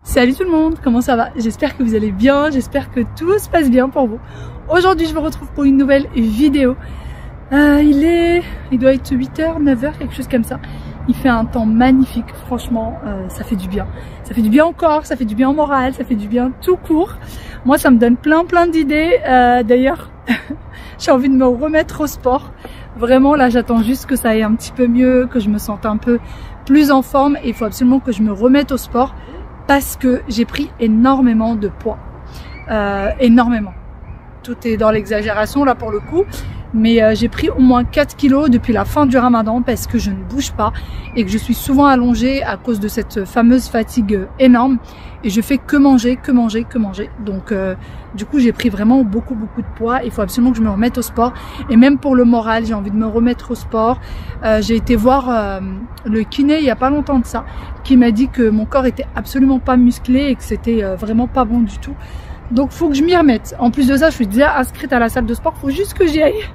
Salut tout le monde, comment ça va? J'espère que vous allez bien, j'espère que tout se passe bien pour vous. Aujourd'hui je vous retrouve pour une nouvelle vidéo. Il doit être 8h, 9h, quelque chose comme ça. Il fait un temps magnifique, franchement, ça fait du bien. Ça fait du bien au corps, ça fait du bien au moral, ça fait du bien tout court. Moi ça me donne plein d'idées. D'ailleurs, j'ai envie de me remettre au sport. Vraiment là j'attends juste que ça aille un petit peu mieux, que je me sente un peu plus en forme. Et il faut absolument que je me remette au sport. Parce que j'ai pris énormément de poids, énormément. Tout est dans l'exagération là pour le coup, mais j'ai pris au moins 4 kilos depuis la fin du ramadan parce que je ne bouge pas et que je suis souvent allongée à cause de cette fameuse fatigue énorme et je fais que manger. Donc du coup j'ai pris vraiment beaucoup de poids. Il faut absolument que je me remette au sport et même pour le moral j'ai envie de me remettre au sport. J'ai été voir le kiné il y a pas longtemps de ça, qui m'a dit que mon corps était absolument pas musclé et que c'était vraiment pas bon du tout. Donc faut que je m'y remette. En plus de ça, je suis déjà inscrite à la salle de sport, faut juste que j'y aille.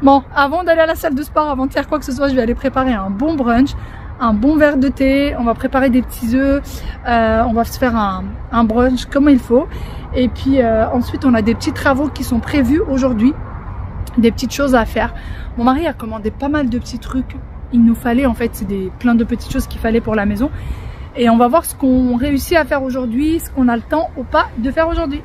Bon, avant d'aller à la salle de sport, avant de faire quoi que ce soit, je vais aller préparer un bon brunch, un bon verre de thé, on va préparer des petits œufs, on va se faire un brunch comme il faut. Et puis ensuite, on a des petits travaux qui sont prévus aujourd'hui, des petites choses à faire. Mon mari a commandé pas mal de petits trucs. Il nous fallait, en fait, c'est plein de petites choses qu'il fallait pour la maison. Et on va voir ce qu'on réussit à faire aujourd'hui, ce qu'on a le temps ou pas de faire aujourd'hui.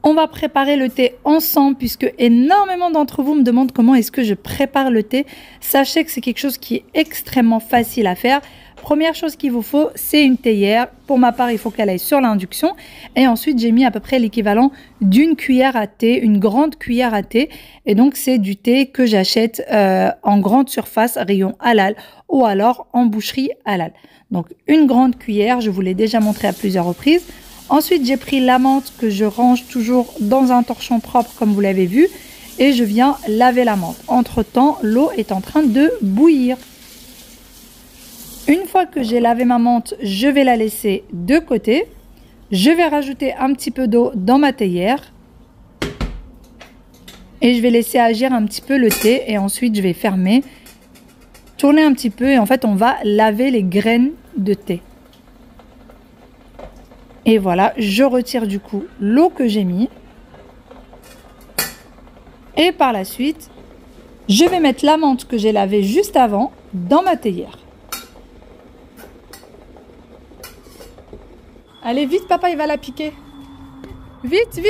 On va préparer le thé ensemble puisque énormément d'entre vous me demandent comment est-ce que je prépare le thé. Sachez que c'est quelque chose qui est extrêmement facile à faire. Première chose qu'il vous faut, c'est une théière. Pour ma part, il faut qu'elle aille sur l'induction. Et ensuite, j'ai mis à peu près l'équivalent d'une cuillère à thé, une grande cuillère à thé. Et donc, c'est du thé que j'achète en grande surface, rayon halal, ou alors en boucherie halal. Donc, une grande cuillère, je vous l'ai déjà montré à plusieurs reprises. Ensuite, j'ai pris la menthe que je range toujours dans un torchon propre, comme vous l'avez vu. Et je viens laver la menthe. Entre-temps, l'eau est en train de bouillir. Une fois que j'ai lavé ma menthe, je vais la laisser de côté. Je vais rajouter un petit peu d'eau dans ma théière. Et je vais laisser agir un petit peu le thé. Et ensuite, je vais fermer, tourner un petit peu. Et en fait, on va laver les graines de thé. Et voilà, je retire du coup l'eau que j'ai mis. Et par la suite, je vais mettre la menthe que j'ai lavée juste avant dans ma théière. Allez, vite, papa, il va la piquer. Vite.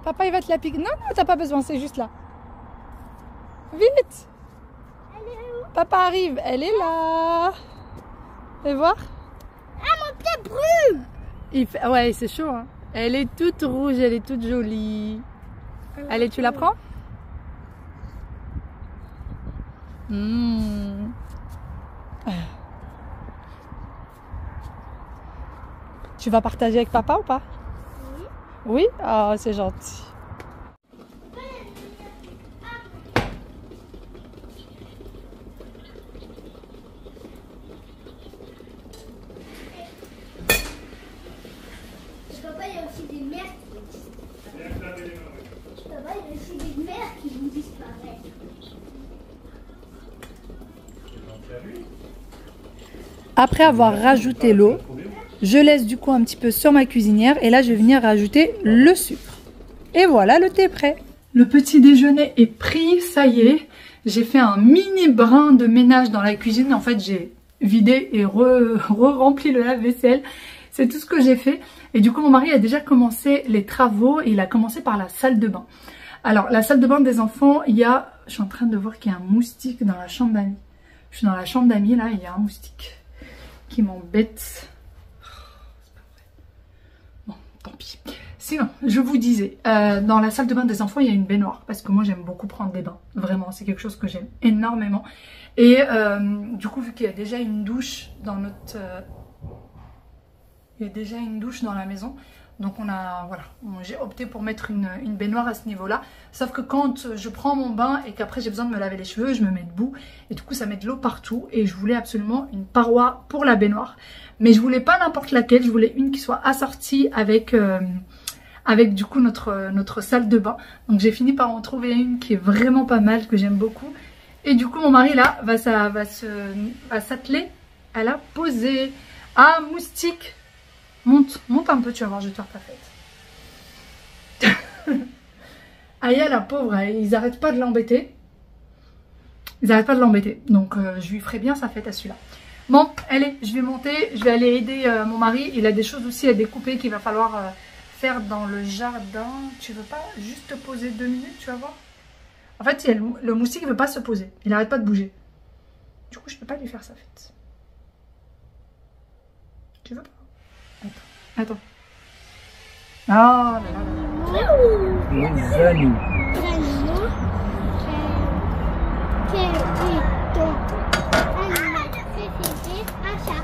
Papa, il va te la piquer. Non, t'as pas besoin, c'est juste là. Vite. Elle est où? Papa arrive, elle est là. Fais voir. Ah, mon pied brûle. Ouais, c'est chaud, hein. Elle est toute rouge, elle est toute jolie. Allez, tu la prends? Tu vas partager avec papa ou pas? Oui. Oui? Oh, c'est gentil. Papa, il y a aussi des mères qui vont disparaître. Après avoir rajouté l'eau, je laisse du coup un petit peu sur ma cuisinière et là je vais venir rajouter le sucre. Et voilà, le thé est prêt. Le petit déjeuner est pris, ça y est. J'ai fait un mini brin de ménage dans la cuisine. En fait, j'ai vidé et rempli le lave-vaisselle. C'est tout ce que j'ai fait. Et du coup, mon mari a déjà commencé les travaux et il a commencé par la salle de bain. Alors, la salle de bain des enfants, il y a... Je suis en train de voir qu'il y a un moustique dans la chambre d'amis. Je suis dans la chambre d'amis, là, il y a un moustique qui m'embête. tant pis. Sinon, je vous disais, dans la salle de bain des enfants, il y a une baignoire. Parce que moi, j'aime beaucoup prendre des bains. Vraiment, c'est quelque chose que j'aime énormément. Et du coup, vu qu'il y a déjà une douche dans notre... il y a déjà une douche dans la maison. Donc voilà, j'ai opté pour mettre une baignoire à ce niveau-là. Sauf que quand je prends mon bain et qu'après j'ai besoin de me laver les cheveux, je me mets debout. Et du coup, ça met de l'eau partout. Et je voulais absolument une paroi pour la baignoire. Mais je voulais pas n'importe laquelle. Je voulais une qui soit assortie avec du coup notre salle de bain. Donc j'ai fini par en trouver une qui est vraiment pas mal, que j'aime beaucoup. Et du coup, mon mari là va s'atteler à la poser. Ah, moustique! Monte un peu, tu vas voir, je vais te faire ta fête. Aya, la pauvre, ils arrêtent pas de l'embêter. Ils arrêtent pas de l'embêter. Donc, je lui ferai bien sa fête à celui-là. Bon, allez, je vais monter. Je vais aller aider mon mari. Il a des choses aussi à découper qu'il va falloir faire dans le jardin. Tu veux pas juste te poser 2 minutes, tu vas voir? En fait, le moustique ne veut pas se poser. Il n'arrête pas de bouger. Du coup, je peux pas lui faire sa fête. Tu veux pas? Attends. Oh là là là. Les anneaux. Quel est ton animal préféré à chat?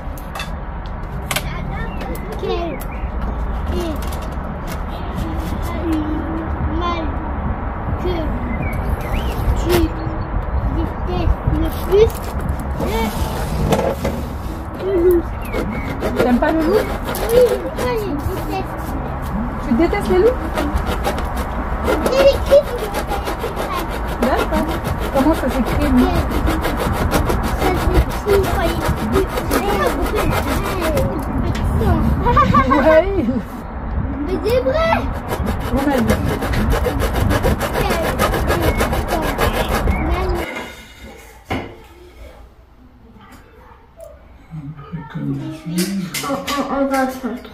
Quel est l'animal que tu détestes le plus? Le loup. T'aimes pas le loup? Oui, moi je déteste. Tu détestes les loups? Il écrit sur le D'accord. Comment ça s'écrit, lui? ça s'écrit, Ouais. mais c'est vrai. On a le On va au centre.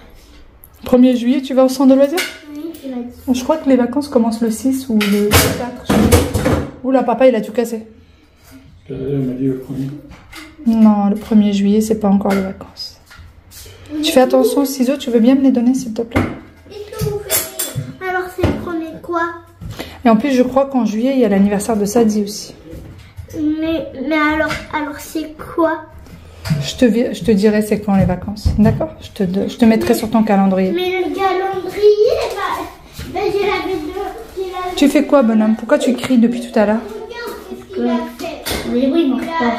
1er juillet, tu vas au centre de loisirs? Oui, tu l'as dit. Je crois que les vacances commencent le 6 ou le 4. Oula, papa, il a tout cassé. Elle m'a dit le premier. Non, le 1er juillet, c'est pas encore les vacances. Tu fais attention aux ciseaux, tu veux bien me les donner, s'il te plaît? Qu'est-ce que vous faites? Alors, c'est le premier quoi? Et en plus, je crois qu'en juillet, il y a l'anniversaire de Sadie aussi. Mais alors c'est quoi? Je te dirai c'est quand les vacances, d'accord? Je te mettrai sur ton calendrier. Mais le calendrier, j'ai l'avais Tu fais quoi, bonhomme? Pourquoi tu cries depuis tout à l'heure? Regarde qu'est-ce qu'il a fait. Oui, il marche pas.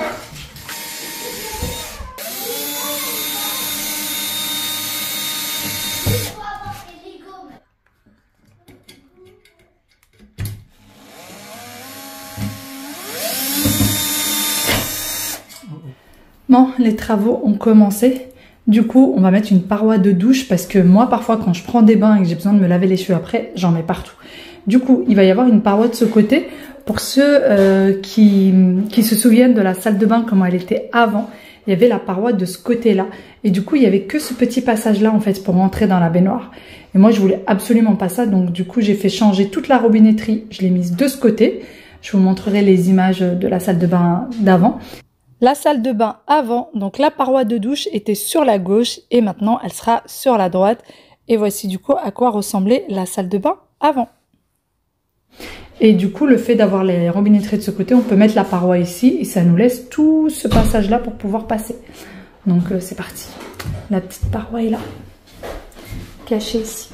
Bon, les travaux ont commencé. Du coup, on va mettre une paroi de douche parce que moi, parfois, quand je prends des bains et que j'ai besoin de me laver les cheveux après, j'en mets partout. Du coup, il va y avoir une paroi de ce côté. Pour ceux qui se souviennent de la salle de bain, comment elle était avant, il y avait la paroi de ce côté-là. Et du coup, il y avait que ce petit passage-là, en fait, pour rentrer dans la baignoire. Et moi, je voulais absolument pas ça. Donc, du coup, j'ai fait changer toute la robinetterie. Je l'ai mise de ce côté. Je vous montrerai les images de la salle de bain d'avant. La salle de bain avant, donc la paroi de douche était sur la gauche et maintenant elle sera sur la droite. Et voici du coup à quoi ressemblait la salle de bain avant. Et du coup, le fait d'avoir les robinetteries de ce côté, on peut mettre la paroi ici et ça nous laisse tout ce passage-là pour pouvoir passer. Donc c'est parti. La petite paroi est là, cachée ici.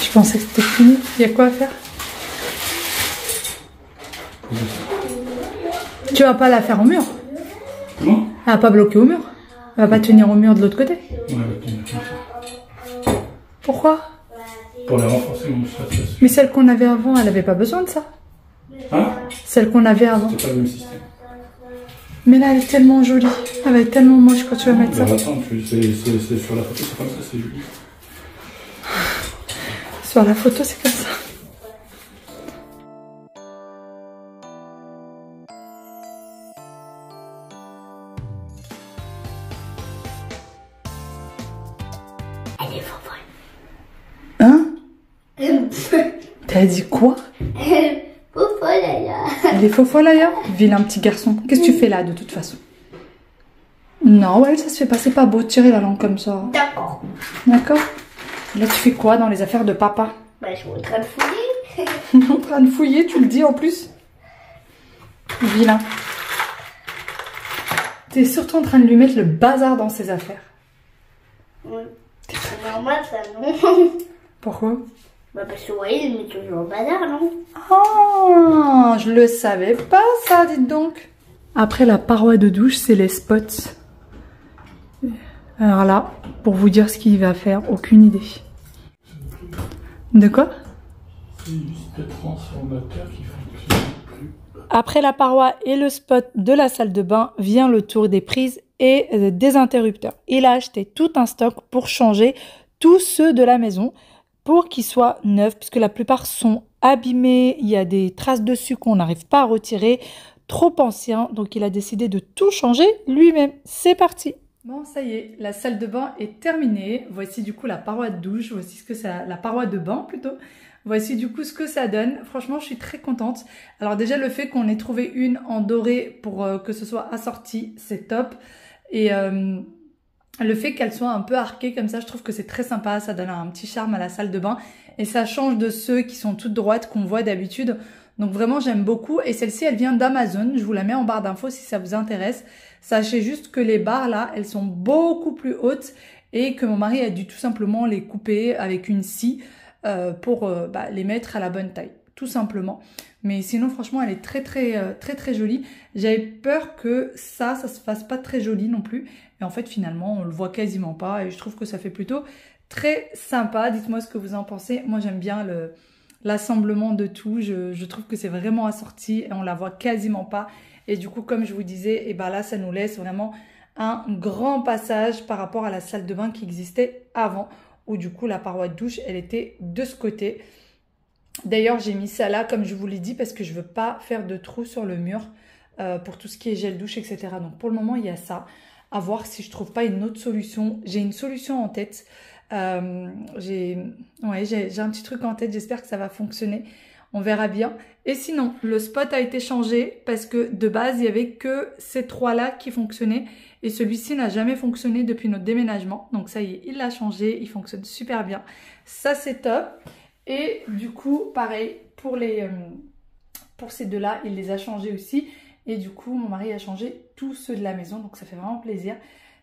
Je pensais que c'était fini. Il y a quoi à faire? Tu vas pas la faire au mur? Non. Elle va pas bloquer au mur. Elle va pas tenir au mur de l'autre côté. Ouais, elle va tenir comme ça. Pourquoi? Pour la renforcer, mon chat, ça suffit. Mais celle qu'on avait avant, elle avait pas besoin de ça. Hein? Celle qu'on avait avant. C'est pas le même système. Mais là, elle est tellement jolie. Elle va être tellement moche quand tu vas mettre ça. Bah, attends, c'est sur la photo, c'est comme ça, c'est joli. Sur la photo, c'est comme ça. Elle est fofolle. Hein? T'as dit quoi? Fofolle, Elle est fofolle ailleurs? Vilain petit garçon. Qu'est-ce que tu fais là de toute façon? Non, ouais, ça se fait pas. C'est pas beau de tirer la langue comme ça. D'accord. D'accord? Là, tu fais quoi dans les affaires de papa? Bah, je suis en train de fouiller. En train de fouiller, tu le dis en plus? Vilain. T'es surtout en train de lui mettre le bazar dans ses affaires. Oui. C'est normal, ça, non? Pourquoi? Bah, parce que, vous voyez, il met toujours le bazar, non? Ah, je le savais pas ça, dites donc. Après la paroi de douche, c'est les spots. Alors là, pour vous dire ce qu'il va faire, aucune idée. De quoi? C'est juste le transformateur qui fonctionne plus. Après la paroi et le spot de la salle de bain, vient le tour des prises et des interrupteurs. Il a acheté tout un stock pour changer tous ceux de la maison pour qu'ils soient neufs, puisque la plupart sont abîmés, il y a des traces dessus qu'on n'arrive pas à retirer, trop anciens, donc il a décidé de tout changer lui-même. C'est parti! Bon, ça y est, la salle de bain est terminée. Voici du coup la paroi de douche, voici ce que ça, la paroi de bain plutôt. Voici du coup ce que ça donne. Franchement, je suis très contente. Alors déjà, le fait qu'on ait trouvé une en doré pour que ce soit assorti, c'est top. Et le fait qu'elle soit un peu arquée comme ça, je trouve que c'est très sympa. Ça donne un petit charme à la salle de bain. Et ça change de ceux qui sont toutes droites qu'on voit d'habitude. Donc vraiment, j'aime beaucoup. Et celle-ci, elle vient d'Amazon. Je vous la mets en barre d'infos si ça vous intéresse. Sachez juste que les barres là, elles sont beaucoup plus hautes et que mon mari a dû tout simplement les couper avec une scie pour les mettre à la bonne taille, tout simplement. Mais sinon, franchement, elle est très jolie. J'avais peur que ça se fasse pas très joli non plus. Et en fait, finalement, on le voit quasiment pas. Et je trouve que ça fait plutôt très sympa. Dites-moi ce que vous en pensez. Moi, j'aime bien l'assemblement de tout. Je trouve que c'est vraiment assorti et on la voit quasiment pas. Et du coup, comme je vous disais, et ben là, ça nous laisse vraiment un grand passage par rapport à la salle de bain qui existait avant, où du coup, la paroi de douche, elle était de ce côté. D'ailleurs, j'ai mis ça là, comme je vous l'ai dit, parce que je veux pas faire de trous sur le mur pour tout ce qui est gel douche, etc. Donc, pour le moment, il y a ça. À voir si je trouve pas une autre solution. J'ai une solution en tête. J'ai un petit truc en tête. J'espère que ça va fonctionner. On verra bien. Et sinon, le spot a été changé parce que de base, il n'y avait que ces trois-là qui fonctionnaient. Et celui-ci n'a jamais fonctionné depuis notre déménagement. Donc ça y est, il l'a changé. Il fonctionne super bien. Ça, c'est top. Et du coup, pareil, pour ces deux-là, il les a changés aussi. Et du coup, mon mari a changé tous ceux de la maison. Donc ça fait vraiment plaisir.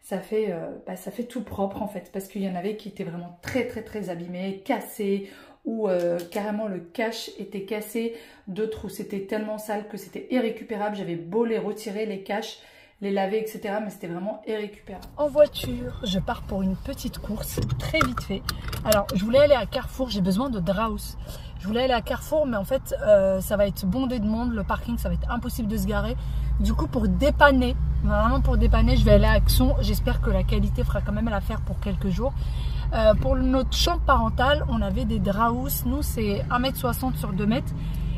Ça fait tout propre en fait. Parce qu'il y en avait qui étaient vraiment très abîmés, cassés. Où carrément le cache était cassé, d'autres où c'était tellement sale que c'était irrécupérable. J'avais beau les retirer, les caches, les laver, etc. Mais c'était vraiment irrécupérable. En voiture, je pars pour une petite course, très vite fait. Alors, je voulais aller à Carrefour, j'ai besoin de Draus. Je voulais aller à Carrefour, mais en fait, ça va être bondé de monde. Le parking, ça va être impossible de se garer. Du coup, pour dépanner, vraiment pour dépanner, je vais aller à Axon. J'espère que la qualité fera quand même l'affaire pour quelques jours. Pour notre chambre parentale, on avait des Draus. Nous, c'est 1,60 m sur 2 m.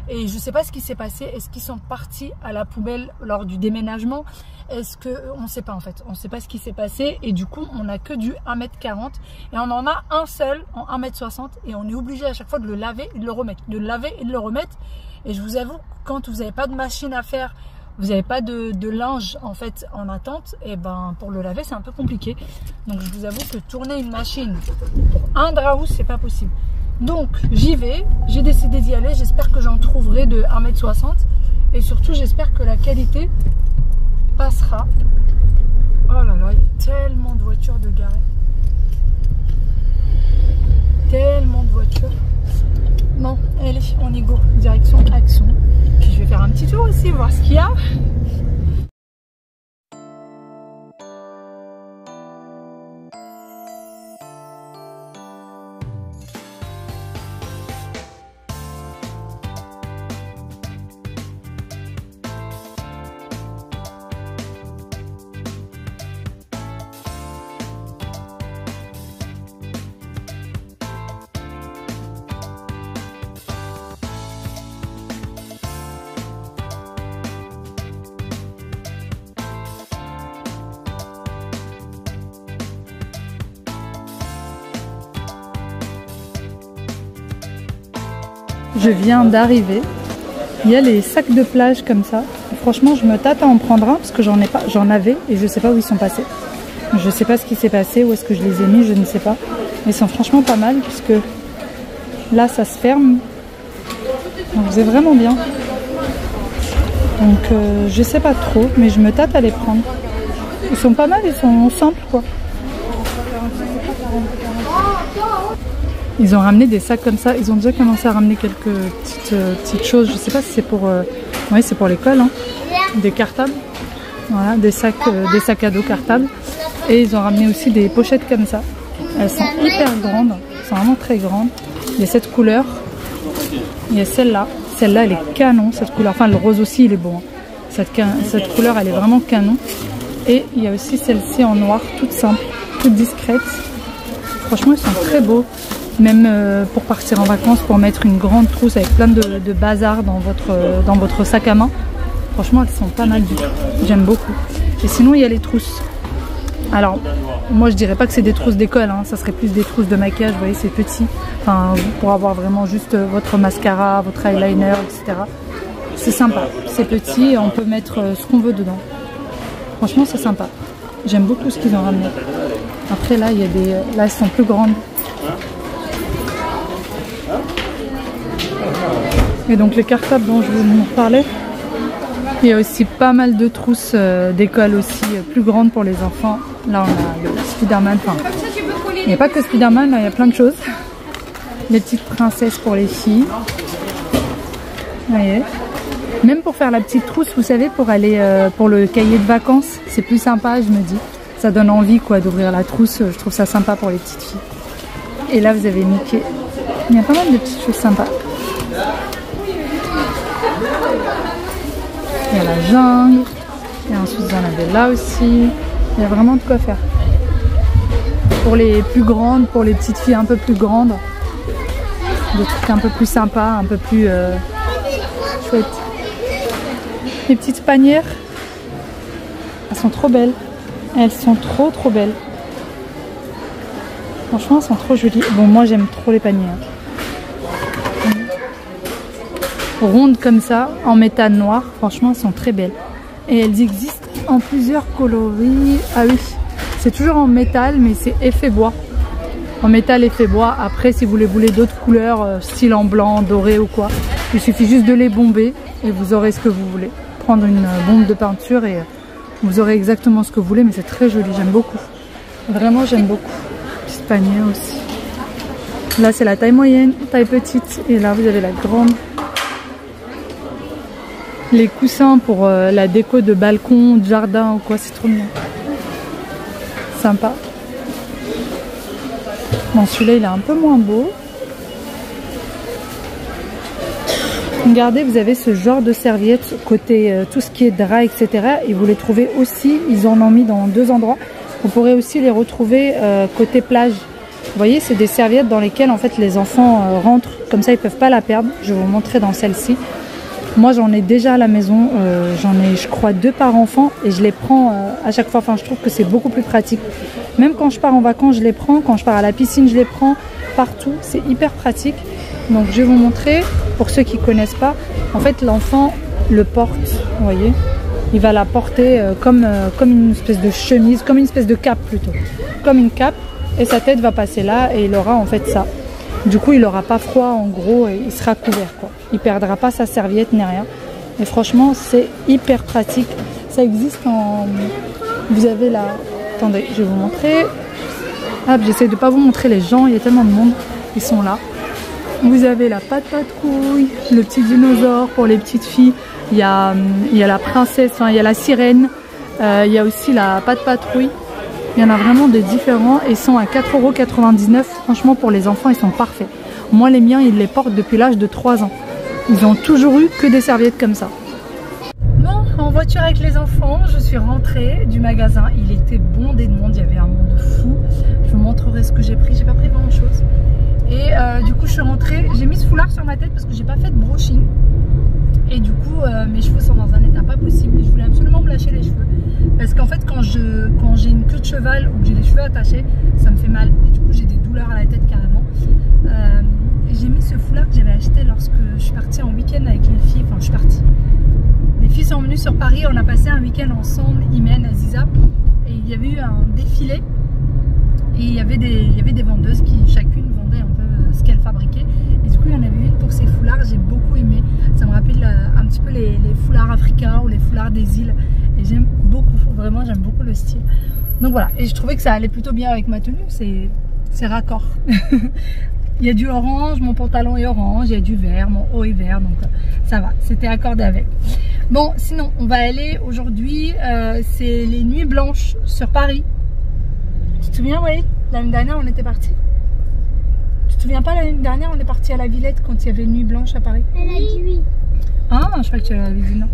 Et je ne sais pas ce qui s'est passé. Est-ce qu'ils sont partis à la poubelle lors du déménagement? Est-ce que... On ne sait pas en fait. On ne sait pas ce qui s'est passé. Et du coup, on n'a que du 1,40 m. Et on en a un seul en 1,60 m. Et on est obligé à chaque fois de le laver et de le remettre. De le laver et de le remettre. Et je vous avoue, quand vous n'avez pas de machine à faire, vous n'avez pas de linge en fait en attente, et ben pour le laver c'est un peu compliqué. Donc je vous avoue que tourner une machine pour un Draus c'est pas possible. Donc j'y vais, j'ai décidé d'y aller, j'espère que j'en trouverai de 1,60 m et surtout j'espère que la qualité passera. Oh là là, il y a tellement de voitures de garées. Tellement de voitures. Bon, allez, on y go, direction Axon. Puis je vais faire un petit tour ici, voir ce qu'il y a. je viens d'arriver. Il y a les sacs de plage comme ça. Franchement, je me tâte à en prendre un parce que j'en avais et je sais pas où ils sont passés. Je sais pas ce qui s'est passé, où est-ce que je les ai mis, je ne sais pas. Mais ils sont franchement pas mal puisque là ça se ferme. Donc c'est vraiment bien. Donc je sais pas trop, mais je me tâte à les prendre. Ils sont pas mal, ils sont simples quoi. Ils ont ramené des sacs comme ça. Ils ont déjà commencé à ramener quelques petites choses. Je sais pas si c'est pour... oui, c'est pour l'école. Hein. Des cartables. Voilà, des sacs à dos cartables. Et ils ont ramené aussi des pochettes comme ça. Elles sont hyper grandes. Elles sont vraiment très grandes. Il y a cette couleur. Il y a celle-là. Celle-là, elle est canon, cette couleur. Enfin, le rose aussi, il est beau. Hein. Cette couleur, elle est vraiment canon. Et il y a aussi celle-ci en noir, toute simple, toute discrète. Franchement, ils sont très beaux. Même pour partir en vacances, pour mettre une grande trousse avec plein de bazar dans votre sac à main. Franchement, elles sont pas mal du tout. J'aime beaucoup. Et sinon, il y a les trousses. Alors, moi, je dirais pas que c'est des trousses d'école. Hein. Ça serait plus des trousses de maquillage. Vous voyez, c'est petit. Enfin, pour avoir vraiment juste votre mascara, votre eyeliner, etc. C'est sympa. C'est petit et on peut mettre ce qu'on veut dedans. Franchement, c'est sympa. J'aime beaucoup ce qu'ils ont ramené. Après, là, il y a des... Là, elles sont plus grandes. Et donc les cartables dont je vous parlais, il y a aussi pas mal de trousses d'école aussi plus grandes pour les enfants. Là on a le Spider-Man, enfin il n'y a pas que Spider-Man, il y a plein de choses. Les petites princesses pour les filles. Vous voyez. Même pour faire la petite trousse, vous savez, pour aller pour le cahier de vacances, c'est plus sympa, je me dis. Ça donne envie quoi d'ouvrir la trousse, je trouve ça sympa pour les petites filles. Et là vous avez Mickey. Il y a pas mal de petites choses sympas. Il y a la jungle, et ensuite vous en avez là aussi. Il y a vraiment de quoi faire. Pour les plus grandes, pour les petites filles un peu plus grandes, des trucs un peu plus sympas, un peu plus chouettes. Les petites panières, elles sont trop belles. Elles sont trop belles. Franchement, elles sont trop jolies. Bon, moi j'aime trop les paniers. Rondes comme ça, en métal noir, franchement elles sont très belles. Et elles existent en plusieurs coloris. Ah oui, c'est toujours en métal mais c'est effet bois. En métal effet bois. Après si vous voulez d'autres couleurs, style en blanc, doré ou quoi, il suffit juste de les bomber et vous aurez ce que vous voulez. Prendre une bombe de peinture et vous aurez exactement ce que vous voulez, mais c'est très joli, j'aime beaucoup. Vraiment j'aime beaucoup. Petit panier aussi. Là c'est la taille moyenne, taille petite et là vous avez la grande. Les coussins pour la déco de balcon, de jardin ou quoi, c'est trop bien. Sympa. Bon, celui-là, il est un peu moins beau. Regardez, vous avez ce genre de serviettes côté tout ce qui est drap, etc. Et vous les trouvez aussi, ils en ont mis dans 2 endroits. Vous pourrez aussi les retrouver côté plage. Vous voyez, c'est des serviettes dans lesquelles en fait les enfants rentrent. Comme ça, ils ne peuvent pas la perdre. Je vais vous montrer dans celle-ci. Moi j'en ai déjà à la maison, j'en ai je crois 2 par enfant et je les prends à chaque fois, enfin je trouve que c'est beaucoup plus pratique. Même quand je pars en vacances je les prends, quand je pars à la piscine je les prends, partout, c'est hyper pratique. Donc je vais vous montrer, pour ceux qui ne connaissent pas, en fait l'enfant le porte, vous voyez, il va la porter comme une espèce de chemise, comme une espèce de cape plutôt, comme une cape et sa tête va passer là et il aura en fait ça. Du coup, il n'aura pas froid en gros et il sera couvert quoi. Il ne perdra pas sa serviette ni rien. Et franchement, c'est hyper pratique. Ça existe en... Vous avez la... Attendez, je vais vous montrer. Ah, j'essaie de ne pas vous montrer les gens, il y a tellement de monde. Ils sont là. Vous avez la patrouille, le petit dinosaure pour les petites filles. Il y a la princesse, enfin, il y a la sirène. Il y a aussi la patrouille. Il y en a vraiment des différents et ils sont à 4,99 €. Franchement, pour les enfants, ils sont parfaits. Moi, les miens, ils les portent depuis l'âge de 3 ans. Ils ont toujours eu que des serviettes comme ça. Bon, en voiture avec les enfants, je suis rentrée du magasin. Il était bondé de monde, il y avait un monde fou. Je vous montrerai ce que j'ai pris. J'ai pas pris grand chose. Et du coup, je suis rentrée. J'ai mis ce foulard sur ma tête parce que j'ai pas fait de brushing. Et du coup, mes cheveux sont dans un état pas possible. Et je voulais absolument me lâcher les cheveux. Parce qu'en fait, quand j'ai une queue de cheval ou que j'ai les cheveux attachés, ça me fait mal. Et du coup, j'ai des douleurs à la tête carrément. J'ai mis ce foulard que j'avais acheté lorsque partie en week-end avec les filles. Enfin, je suis partie. Les filles sont venues sur Paris. On a passé un week-end ensemble, Imen, Aziza. Et il y avait eu un défilé. Et il y avait des vendeuses qui chacune vendait un peu ce qu'elle fabriquait. Et du coup, il y en avait une pour ses foulards. J'ai beaucoup aimé. Ça me rappelle un petit peu les foulards africains ou les foulards des îles. Et j'aime beaucoup. Vraiment, j'aime beaucoup le style. Donc voilà. Et je trouvais que ça allait plutôt bien avec ma tenue. C'est raccord. Il y a du orange, mon pantalon est orange, il y a du vert, mon haut est vert, donc ça va, c'était accordé avec. Bon, sinon, on va aller aujourd'hui, c'est les nuits blanches sur Paris. Tu te souviens, oui, l'année dernière, on était partis. Tu te souviens pas, l'année dernière, on est parti à la Villette quand il y avait une nuit blanche à Paris? Elle a dit oui. Ah, je crois que tu avais dit non.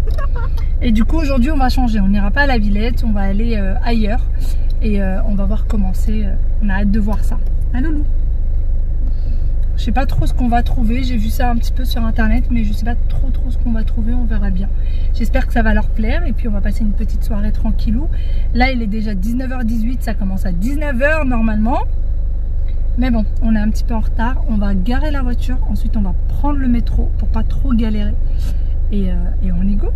Et du coup, aujourd'hui, on va changer. On n'ira pas à la Villette, on va aller ailleurs. Et on va voir comment c'est. On a hâte de voir ça. Ah, loulou. Je sais pas trop ce qu'on va trouver. J'ai vu ça un petit peu sur internet, mais je sais pas trop ce qu'on va trouver. On verra bien. J'espère que ça va leur plaire. Et puis, on va passer une petite soirée tranquillou. Là, il est déjà 19h18. Ça commence à 19h normalement. Mais bon, on est un petit peu en retard. On va garer la voiture. Ensuite, on va prendre le métro pour pas trop galérer. Et on y go.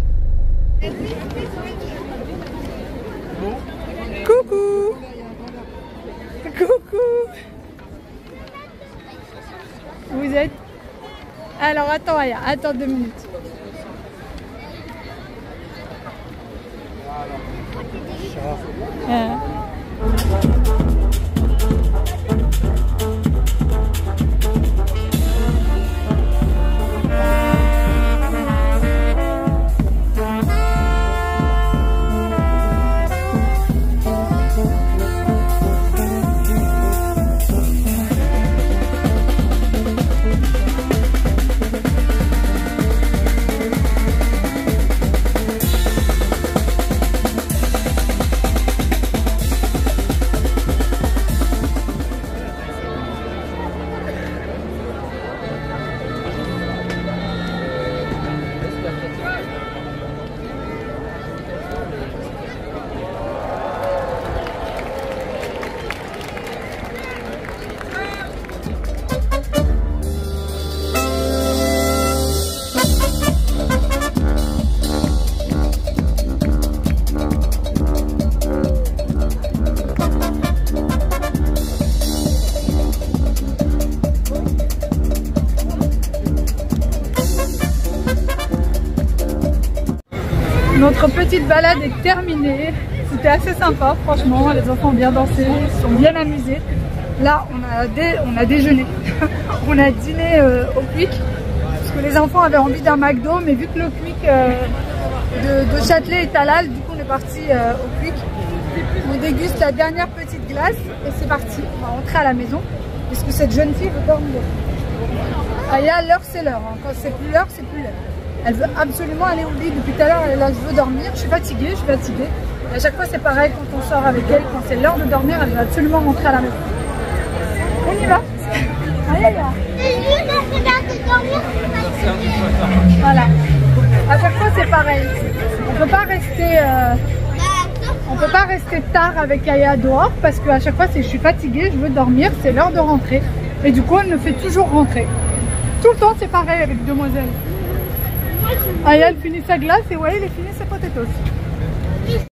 Coucou. Coucou. Vous êtes... Alors attends Aya, attends 2 minutes. Notre petite balade est terminée. C'était assez sympa, franchement. Les enfants ont bien dansé, ils sont bien amusés. Là, on a déjeuné. On a dîné au Quick. Parce que les enfants avaient envie d'un McDo. Mais vu que le Quick de Châtelet est halal, du coup on est parti au Quick. On déguste la dernière petite glace. Et c'est parti. On va rentrer à la maison. Parce que cette jeune fille veut dormir. Aya, l'heure c'est l'heure. Hein. Quand c'est plus l'heure, c'est plus l'heure. Elle veut absolument aller au lit. Depuis tout à l'heure, elle veut dormir. Je suis fatiguée, Et à chaque fois, c'est pareil quand on sort avec elle. Quand c'est l'heure de dormir, elle veut absolument rentrer à la maison. On y va. Aïe, aïe, voilà. À chaque fois, c'est pareil. On peut pas rester tard avec Aya dehors parce qu'à chaque fois, c'est je suis fatiguée, je veux dormir, c'est l'heure de rentrer. Et du coup, elle me fait toujours rentrer. Tout le temps, c'est pareil avec demoiselle. Aya, elle finit sa glace et Wael, il finit ses potatoes.